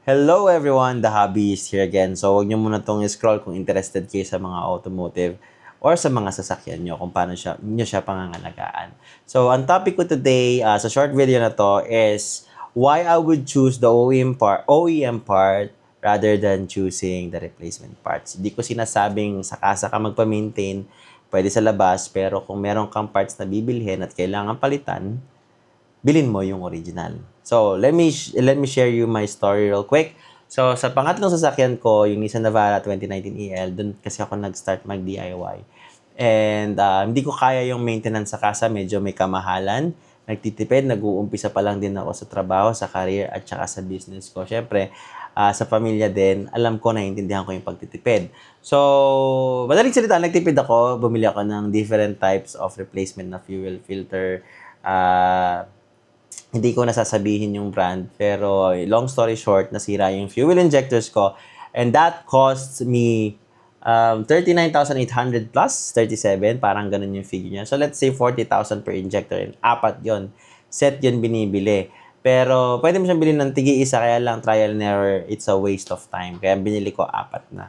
Hello everyone, The Hobbyist here again. So huwag nyo muna itong scroll kung interested kayo sa mga automotive or sa mga sasakyan nyo kung paano nyo siya pangangalagaan. So ang topic ko today sa short video na to is why I would choose the OEM part rather than choosing the replacement parts. Hindi ko sinasabing sakasa ka magpa-maintain, pwede sa labas, pero kung meron kang parts na bibilhin at kailangan palitan, bilhin mo yung original. So, let me share you my story real quick. So, sa pangatlong sasakyan ko, yung Nissan Navara 2019 EL, dun kasi ako nag-start mag-DIY. And hindi ko kaya yung maintenance sa casa, medyo may kamahalan. Nagtitipid, nag-uumpisa pa lang din ako sa trabaho, sa career, at saka sa business ko. Siyempre, sa pamilya din, alam ko, naiintindihan ko yung pagtitipid. So, madaling salita, nagtipid ako, bumili ako ng different types of replacement na fuel filter, hindi ko nasasabihin yung brand, pero long story short, nasira yung fuel injectors ko, and that cost me 39,800 plus 37, parang ganun yung figure niya. So let's say 40,000 per injector, and apat yon set yon binibili. Pero pwede mo siyang bilhin ng tigi-isa, kaya lang trial and error, it's a waste of time. Kaya binili ko apat na.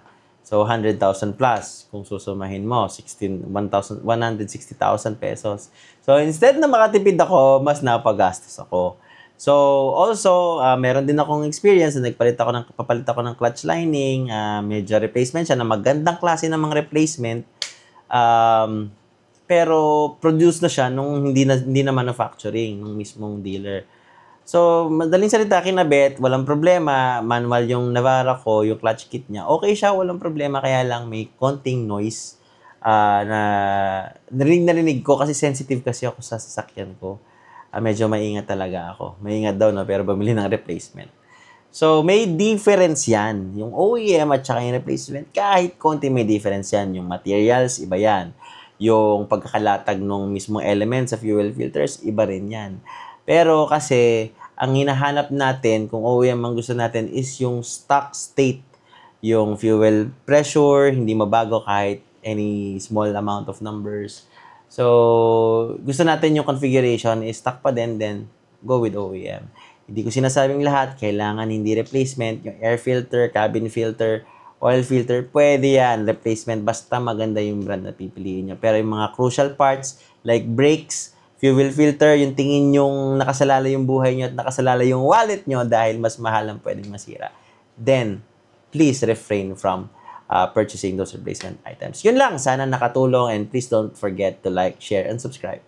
So 100,000 plus, kung susumahin mo, 160,000 pesos. So instead na makatipid ako, mas napagastos ako. So also, meron din akong experience na papalit ako ng clutch lining, medyo replacement siya na magandang klase ng mga replacement. Pero produce na siya nung hindi na manufacturing ng mismong dealer. So, madaling salita, kinabit, walang problema. Manual yung Navara ko, yung clutch kit niya. Okay siya, walang problema. Kaya lang may konting noise na narinig ko kasi sensitive kasi ako sa sasakyan ko. Medyo maingat talaga ako. Maingat daw, no? Pero bumili ng replacement. So, may difference yan. Yung OEM at saka yung replacement, kahit konti may difference yan. Yung materials, iba yan. Yung pagkakalatag ng mismong elements sa fuel filters, iba rin yan. Pero kasi, ang hinahanap natin, kung OEM ang gusto natin, is yung stock state. Yung fuel pressure, hindi mabago kahit any small amount of numbers. So, gusto natin yung configuration is stock pa din, then go with OEM. Hindi ko sinasabing lahat, kailangan hindi replacement. Yung air filter, cabin filter, oil filter, pwede yan. Replacement, basta maganda yung brand na pipiliin nyo. Pero yung mga crucial parts, like brakes, fuel filter, yung tingin yung nakasalala yung buhay nyo at nakasalala yung wallet nyo dahil mas mahal ang pwedeng masira. Then, please refrain from purchasing those replacement items. Yun lang. Sana nakatulong, and please don't forget to like, share, and subscribe.